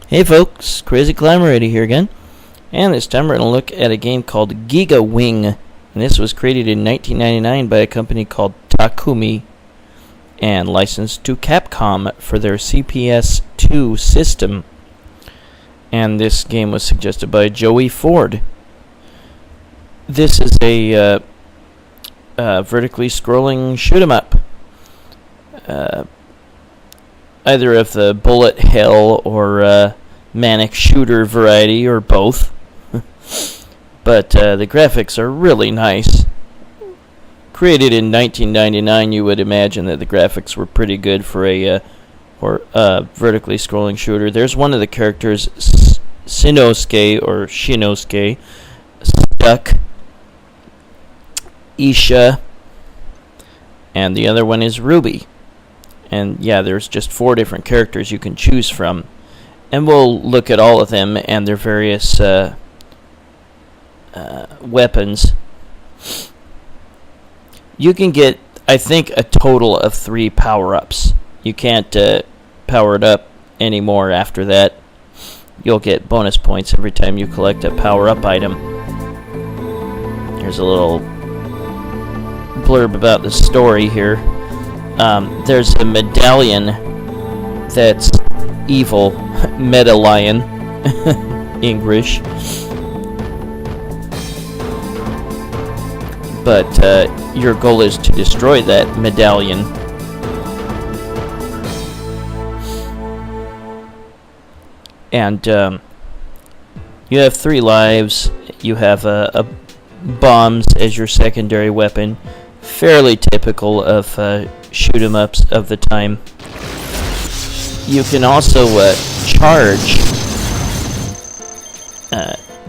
Hey folks, Crazy Climber Eddie here again, and this time we're going to look at a game called Giga Wing, and this was created in 1999 by a company called Takumi, and licensed to Capcom for their CPS-2 system, and this game was suggested by Joey Ford. This is a vertically scrolling shoot-'em-up, either of the bullet hell or manic shooter variety, or both. But the graphics are really nice. Created in 1999, you would imagine that the graphics were pretty good for a vertically scrolling shooter. There's one of the characters, Shinosuke, Stuck, Isha, and the other one is Ruby. And yeah, there's just 4 different characters you can choose from. And we'll look at all of them and their various weapons. You can get, I think, a total of 3 power-ups. You can't power it up anymore after that. You'll get bonus points every time you collect a power-up item. Here's a little blurb about the story here. There's a medallion that's evil, Medallion, English. But your goal is to destroy that medallion. And you have 3 lives. You have bombs as your secondary weapon. Fairly typical of shoot-'em-ups of the time. You can also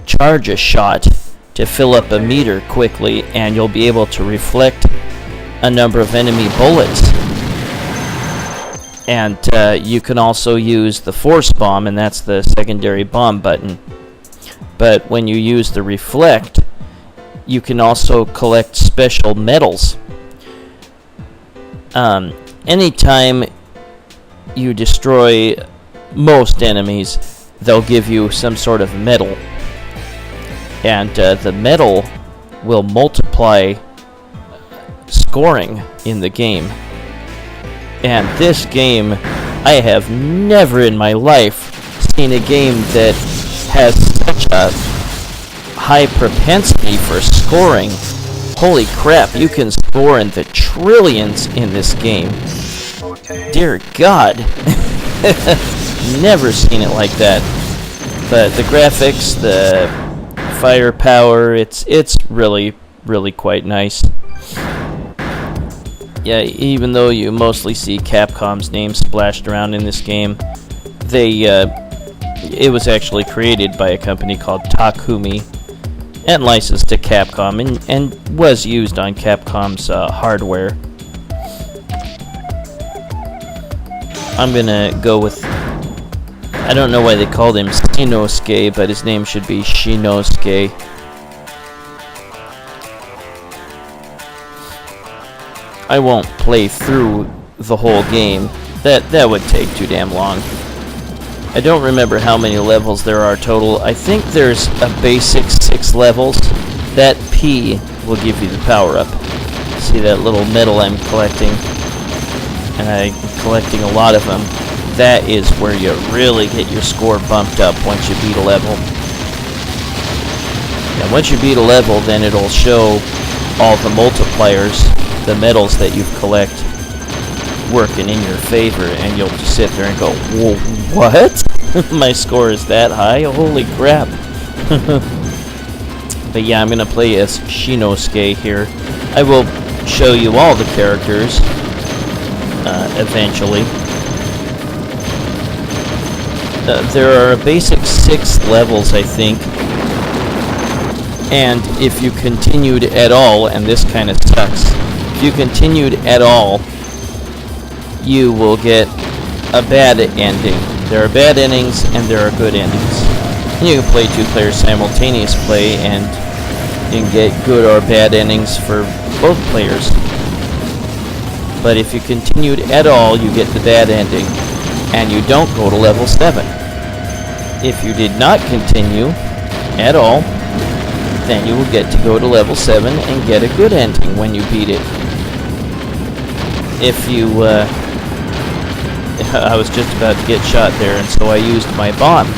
charge a shot to fill up a meter quickly, and you'll be able to reflect a number of enemy bullets. And you can also use the force bomb, and that's the secondary bomb button. But when you use the reflect, you can also collect special medals. Anytime you destroy most enemies, they'll give you some sort of medal. And the medal will multiply scoring in the game. And this game, I have never in my life seen a game that has such a high propensity for scoring. Holy crap, you can score in the trillions in this game. Dear God. Never seen it like that. But the graphics, the firepower, it's really, really quite nice. Yeah, even though you mostly see Capcom's name splashed around in this game, it was actually created by a company called Takumi and licensed to Capcom, and was used on Capcom's hardware. I'm gonna go with, I don't know why they called him Shinosuke, but his name should be Shinosuke. I won't play through the whole game. That would take too damn long. I don't remember how many levels there are total. I think there's a basic 6 levels. That P will give you the power-up. See that little medal I'm collecting? And I'm collecting a lot of them. That is where you really get your score bumped up once you beat a level. And once you beat a level, then it'll show all the multipliers, the medals that you've collected, working in your favor, and you'll just sit there and go, whoa, what? My score is that high? Holy crap. But yeah, I'm going to play as Shinosuke here. I will show you all the characters eventually. There are a basic 6 levels, I think. And if you continued at all, and this kind of sucks, if you continued at all, you will get a bad ending. There are bad endings and there are good endings. And you can play 2 players simultaneous play, and you can get good or bad endings for both players. But if you continued at all, you get the bad ending, and you don't go to level 7. If you did not continue at all, then you will get to go to level 7 and get a good ending when you beat it. If you, I was just about to get shot there, and so I used my bomb.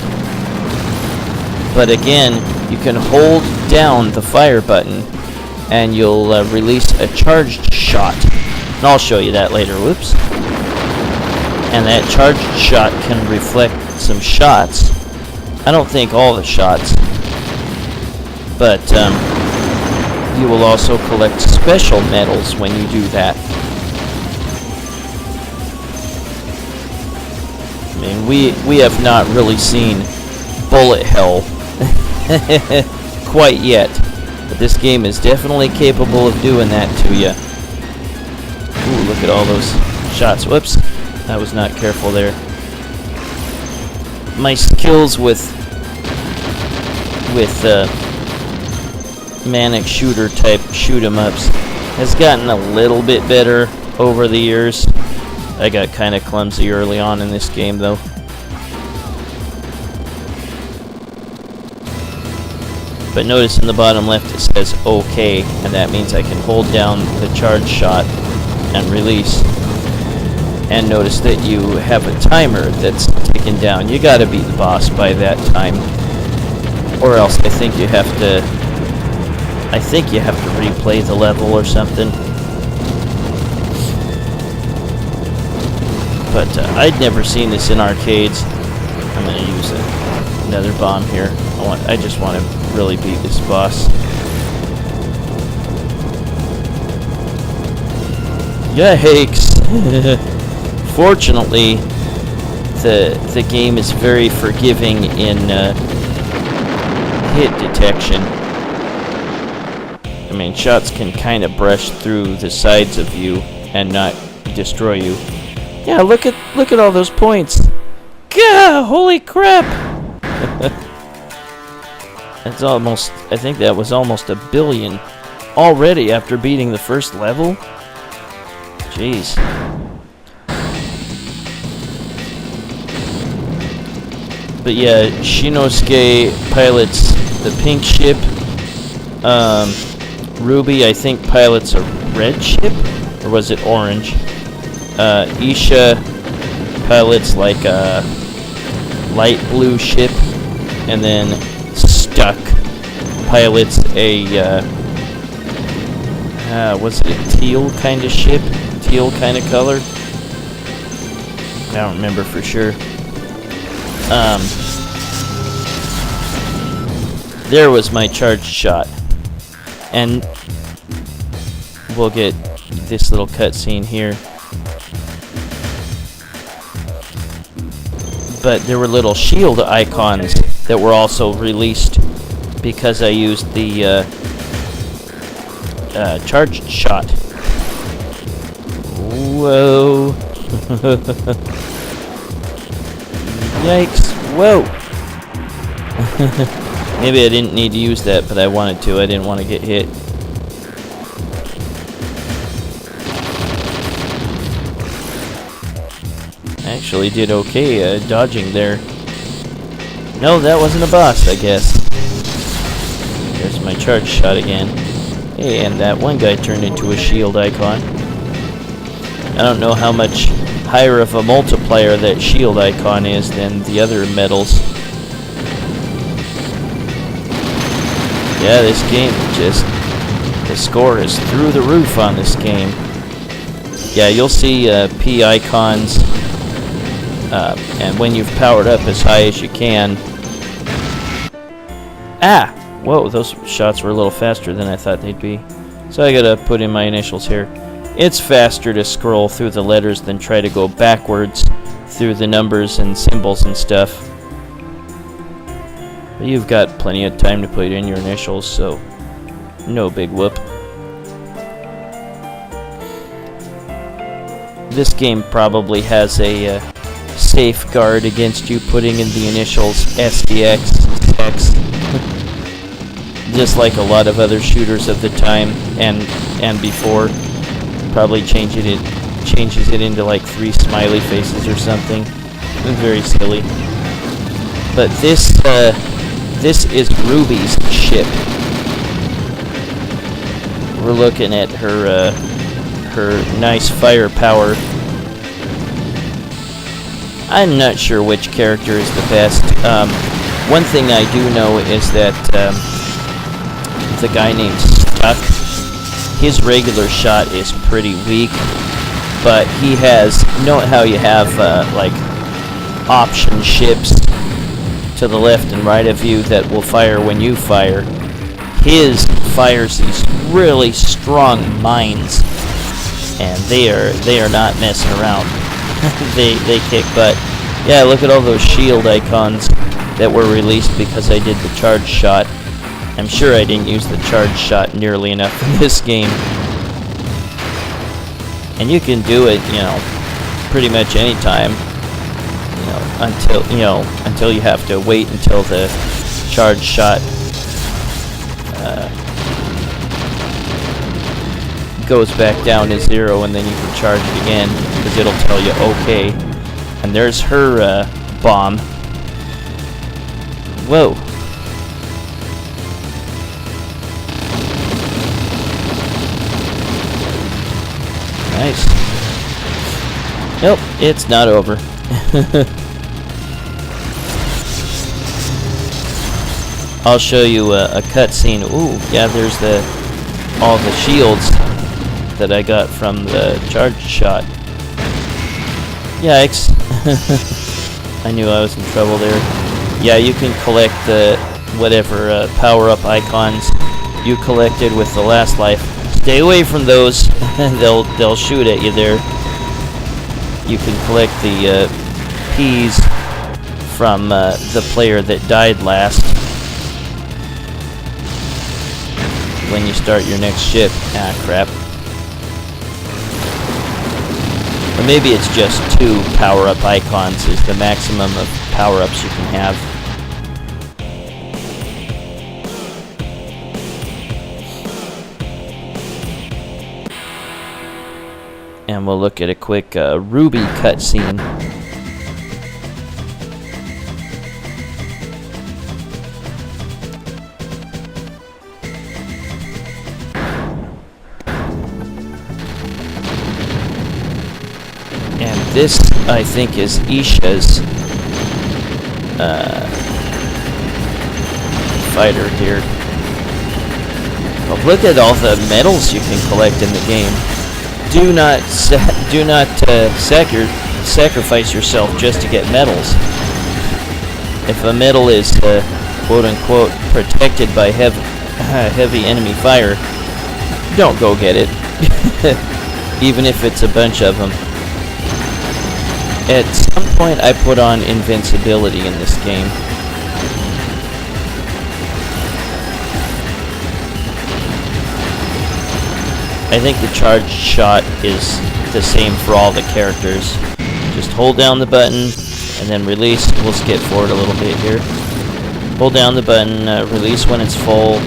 But again, you can hold down the fire button, and you'll release a charged shot. And I'll show you that later, whoops. And that charged shot can reflect some shots. I don't think all the shots, but you will also collect special medals when you do that. I mean, we have not really seen bullet hell quite yet, but this game is definitely capable of doing that to you. Ooh, look at all those shots. Whoops, I was not careful there. My skills with manic shooter type shoot 'em ups has gotten a little bit better over the years. I got kind of clumsy early on in this game though. But notice in the bottom left it says OK, and that means I can hold down the charge shot and release. And notice that you have a timer that's ticking down. You gotta beat the boss by that time, or else I think you have to replay the level or something. But I'd never seen this in arcades. I'm gonna use another bomb here. I just want to really beat this boss. Yikes! Fortunately, the game is very forgiving in hit detection. I mean, shots can kind of brush through the sides of you and not destroy you. Yeah, look at all those points. Gah! Holy crap! That's almost, I think that was almost 1 billion already after beating the first level. Jeez. But yeah, Shinosuke pilots the pink ship. Ruby, I think, pilots a red ship, or was it orange? Isha pilots like a light blue ship, and then Stuck pilots a was it a teal kind of ship? Teal kind of color? I don't remember for sure. There was my charged shot. And we'll get this little cutscene here. But there were little shield icons that were also released because I used the charged shot. Whoa. Yikes. Whoa. Maybe I didn't need to use that, but I wanted to. I didn't want to get hit. Actually did okay dodging there. No, that wasn't a boss, I guess. There's my charge shot again. Hey, and that one guy turned into a shield icon. I don't know how much higher of a multiplier that shield icon is than the other medals. Yeah, this game the score is through the roof on this game. Yeah, you'll see P icons, and when you've powered up as high as you can. Ah! Whoa, those shots were a little faster than I thought they'd be. So I gotta put in my initials here. It's faster to scroll through the letters than try to go backwards through the numbers and symbols and stuff. But you've got plenty of time to put in your initials, so no big whoop. This game probably has a safeguard against you putting in the initials SDX, X, just like a lot of other shooters of the time and before. Probably changes it into like 3 smiley faces or something. Very silly. But this is Ruby's ship. We're looking at her nice firepower. I'm not sure which character is the best. One thing I do know is that the guy named Stuck, his regular shot is pretty weak, but he has, you know how you have like option ships to the left and right of you that will fire when you fire. His fires these really strong mines, and they are not messing around. they kick butt. Yeah, look at all those shield icons that were released because I did the charge shot. I'm sure I didn't use the charge shot nearly enough in this game. And you can do it, you know, pretty much any time. Until you have to wait until the charge shot goes back down to 0, and then you can charge it again, because it'll tell you okay. And there's her bomb. Whoa. Nice. Nope, it's not over. I'll show you a cutscene. Ooh, yeah, there's all the shields that I got from the charge shot. Yikes. I knew I was in trouble there. Yeah, you can collect the whatever power-up icons you collected with the last life. Stay away from those. They'll shoot at you there. You can collect the P's from the player that died last when you start your next ship. Ah, crap. Or maybe it's just 2 power-up icons is the maximum of power-ups you can have. And we'll look at a quick Ruby cutscene. And this, I think, is Isha's fighter here. Well, look at all the medals you can collect in the game. Do not sacrifice yourself just to get medals. If a medal is quote-unquote protected by heavy enemy fire, don't go get it. Even if it's a bunch of them. At some point I put on invincibility in this game. I think the charge shot is the same for all the characters. Just hold down the button and then release. We'll skip forward a little bit here. Hold down the button, release when it's full,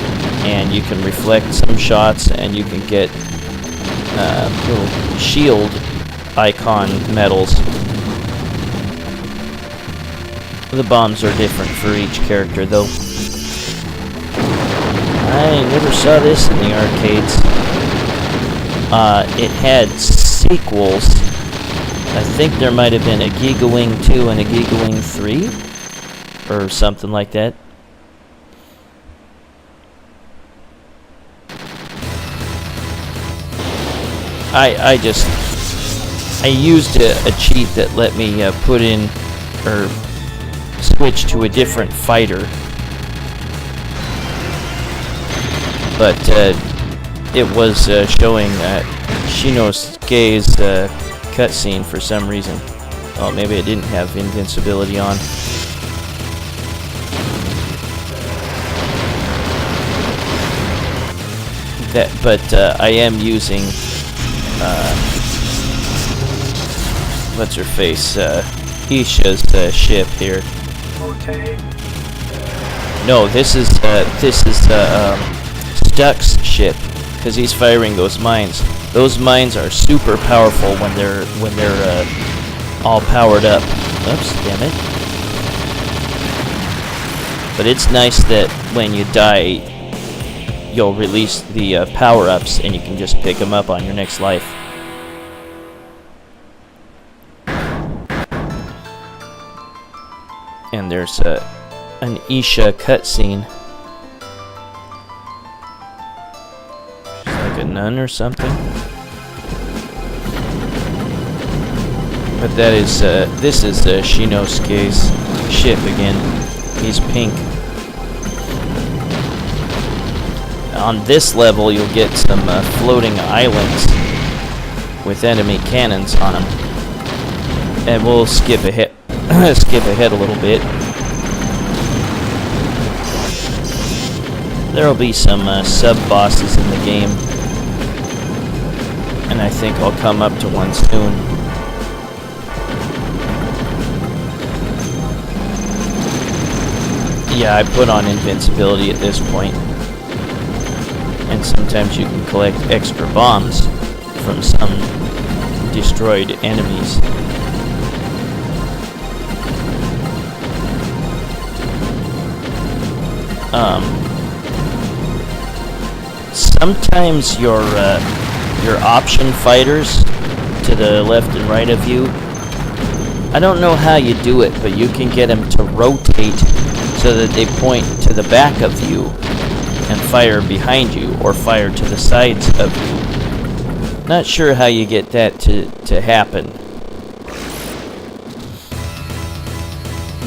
and you can reflect some shots, and you can get little shield icon medals. The bombs are different for each character, though. I never saw this in the arcades. It had sequels. I think there might have been a Giga Wing 2 and a Giga Wing 3, or something like that. I used a cheat that let me put in or switch to a different fighter, but it was showing Shinosuke's cutscene for some reason. Oh, maybe it didn't have invincibility on. But I am using what's her face? Isha's ship here. No, this is Stuck's ship, because he's firing those mines. Those mines are super powerful when they're all powered up. Oops, damn it. But it's nice that when you die, you'll release the power-ups and you can just pick them up on your next life. And there's an Isha cutscene. She's like a nun or something. But that is, this is Shinosuke's ship again. He's pink. On this level, you'll get some floating islands with enemy cannons on them. And we'll skip ahead a little bit. There'll be some sub-bosses in the game. And I think I'll come up to one soon. Yeah, I put on invincibility at this point. And sometimes you can collect extra bombs from some destroyed enemies. Sometimes your option fighters to the left and right of you, I don't know how you do it, but you can get them to rotate so that they point to the back of you and fire behind you, or fire to the sides of you. Not sure how you get that to happen.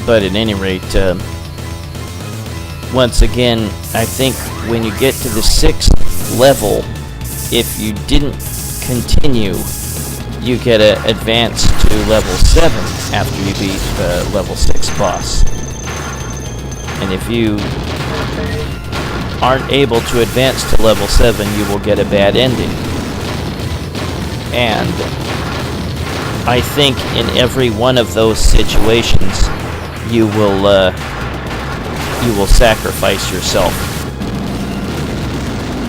But at any rate, once again, I think when you get to the 6th level, if you didn't continue, you get to advance to level 7 after you beat the level 6 boss. And if you aren't able to advance to level 7, you will get a bad ending. And I think in every one of those situations, you will sacrifice yourself.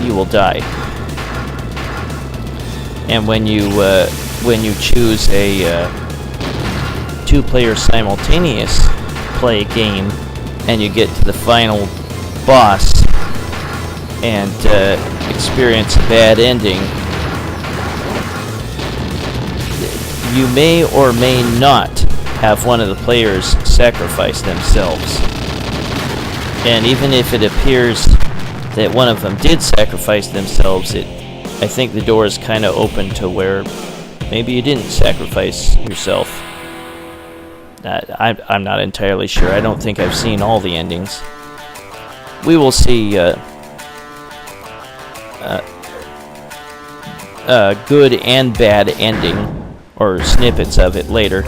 You will die. And when you choose a 2-player simultaneous play game, and you get to the final boss and experience a bad ending, you may or may not have one of the players sacrifice themselves. And even if it appears that one of them did sacrifice themselves, I think the door is kind of open to where maybe you didn't sacrifice yourself. I'm not entirely sure. I don't think I've seen all the endings. We will see good and bad ending, or snippets of it later.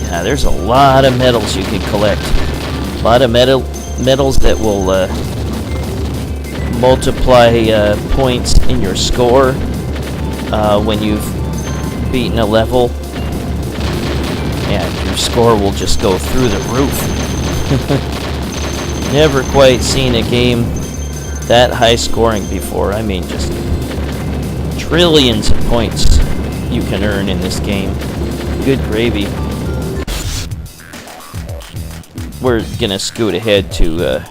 Yeah, there's a lot of medals you can collect. A lot of medals that will multiply points in your score when you've beaten a level. And your score will just go through the roof. Never quite seen a game that high scoring before. I mean, just trillions of points you can earn in this game. Good gravy. We're gonna scoot ahead to,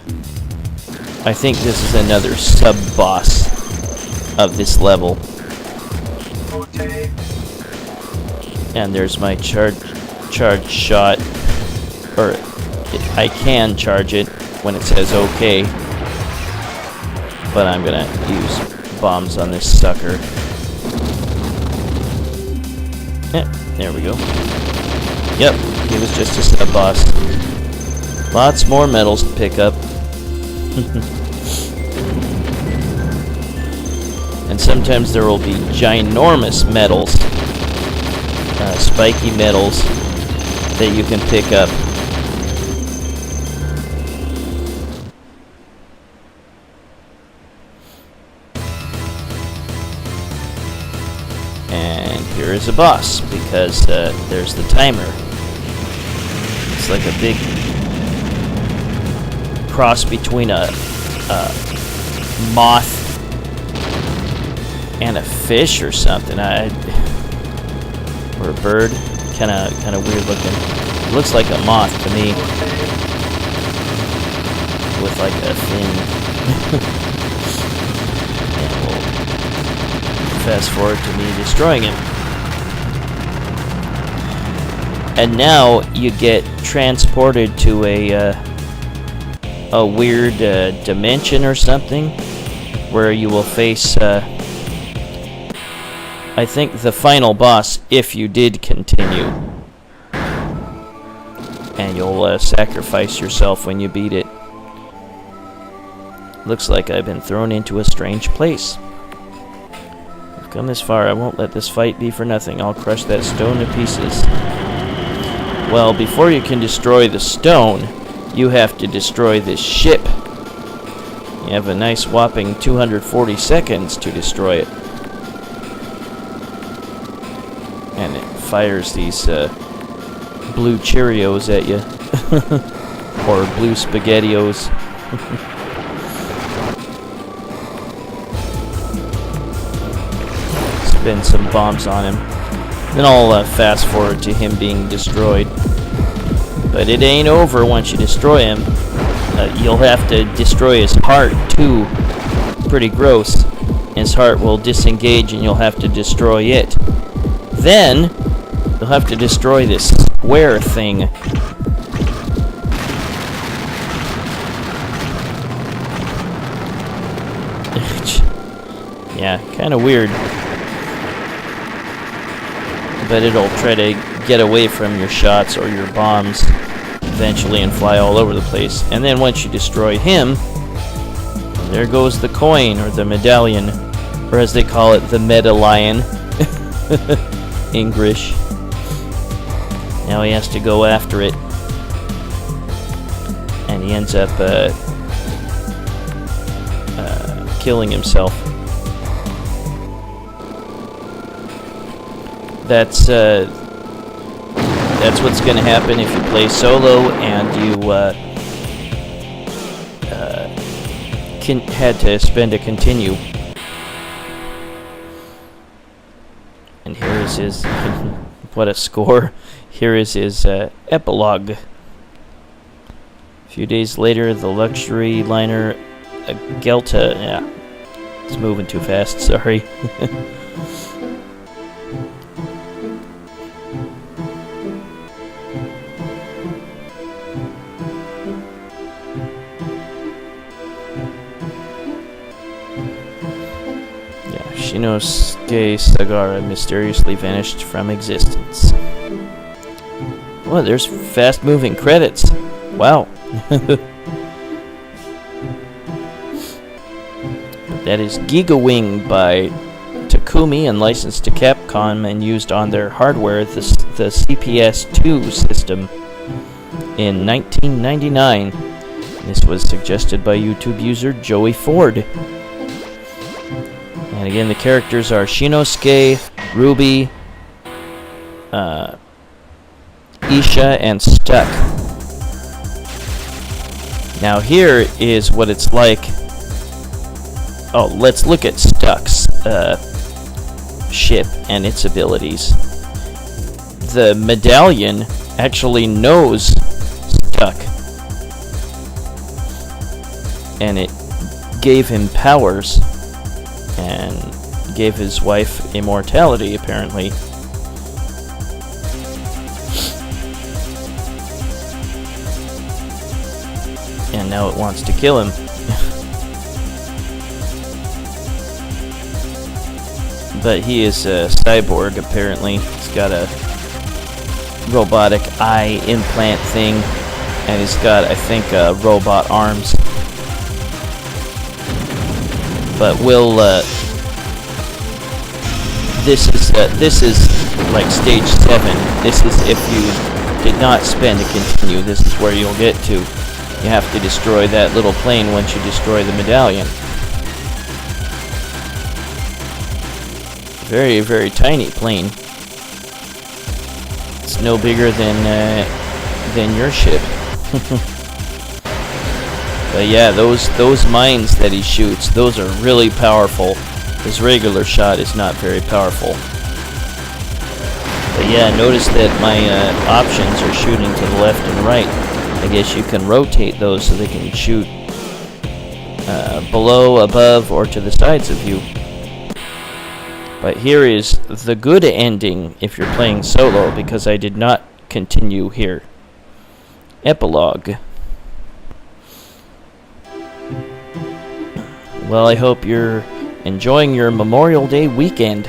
I think this is another sub-boss of this level. And there's my charge shot, or I can charge it when it says OK, but I'm gonna use bombs on this sucker. Yeah, there we go. Yep, he was just a sub-boss. Lots more medals to pick up. And sometimes there will be ginormous medals, spiky medals, that you can pick up. And here is a boss, because there's the timer. It's like a big cross between a moth and a fish or something, or a bird, kind of weird looking. It looks like a moth to me, with like a fin. And we'll fast forward to me destroying him. And now you get transported to a weird dimension or something, where you will face, I think, the final boss if you did continue. And you'll sacrifice yourself when you beat it. Looks like I've been thrown into a strange place. I've come this far. I won't let this fight be for nothing. I'll crush that stone to pieces. Well, before you can destroy the stone, you have to destroy this ship. You have a nice whopping 240 seconds to destroy it. And it fires these blue Cheerios at you. Or blue SpaghettiOs. Spin some bombs on him. Then I'll fast forward to him being destroyed. But it ain't over once you destroy him. You'll have to destroy his heart too. Pretty gross. His heart will disengage and you'll have to destroy it. Then you'll have to destroy this square thing. Yeah, kind of weird. But it'll try to get away from your shots or your bombs eventually and fly all over the place. And then once you destroy him, there goes the coin or the medallion, or as they call it, the medallion. English. Now he has to go after it. And he ends up killing himself. That's what's going to happen if you play solo and you had to spend a continue. And here is his what a score. Here is his epilogue. A few days later, the luxury liner Gelta, yeah, it's moving too fast, sorry. Shinosuke Sagara mysteriously vanished from existence. Well, there's fast-moving credits. Wow. That is Giga-Wing by Takumi and licensed to Capcom and used on their hardware, the CPS-2 system, in 1999. This was suggested by YouTube user Joey Ford. And again, the characters are Shinosuke, Ruby, Isha, and Stuck. Now here is what it's like. Oh, let's look at Stuck's ship and its abilities. The medallion actually knows Stuck. And it gave him powers. And gave his wife immortality, apparently. And now it wants to kill him. But he is a cyborg, apparently. He's got a robotic eye implant thing. And he's got, I think, robot arms. But we'll, this is like stage 7. This is if you did not spend a continue, this is where you'll get to. You have to destroy that little plane once you destroy the medallion. Very, very tiny plane. It's no bigger than your ship. But yeah, those mines that he shoots, those are really powerful. His regular shot is not very powerful. But Yeah, notice that my options are shooting to the left and right. I guess you can rotate those so they can shoot below, above, or to the sides of you. But here is the good ending if you're playing solo, because I did not continue here. Epilogue. Well, I hope you're enjoying your Memorial Day weekend.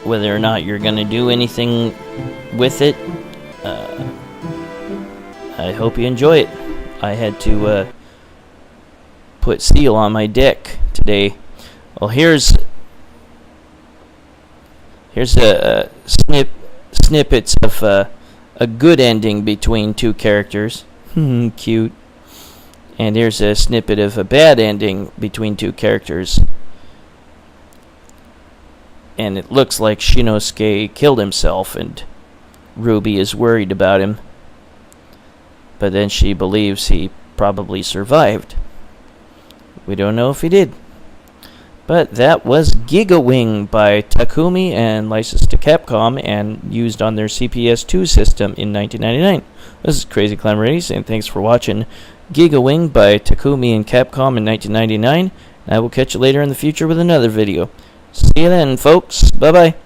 Whether or not you're going to do anything with it, I hope you enjoy it. I had to put seal on my deck today. Well, here's a snippets of a good ending between two characters. Cute. And here's a snippet of a bad ending between two characters. And it looks like Shinosuke killed himself, and Ruby is worried about him. But then she believes he probably survived. We don't know if he did. But that was GigaWing by Takumi and licensed to Capcom and used on their CPS2 system in 1999. This is Crazy Climber 80 saying thanks for watching GigaWing by Takumi and Capcom in 1999. And I will catch you later in the future with another video. See you then, folks. Bye-bye.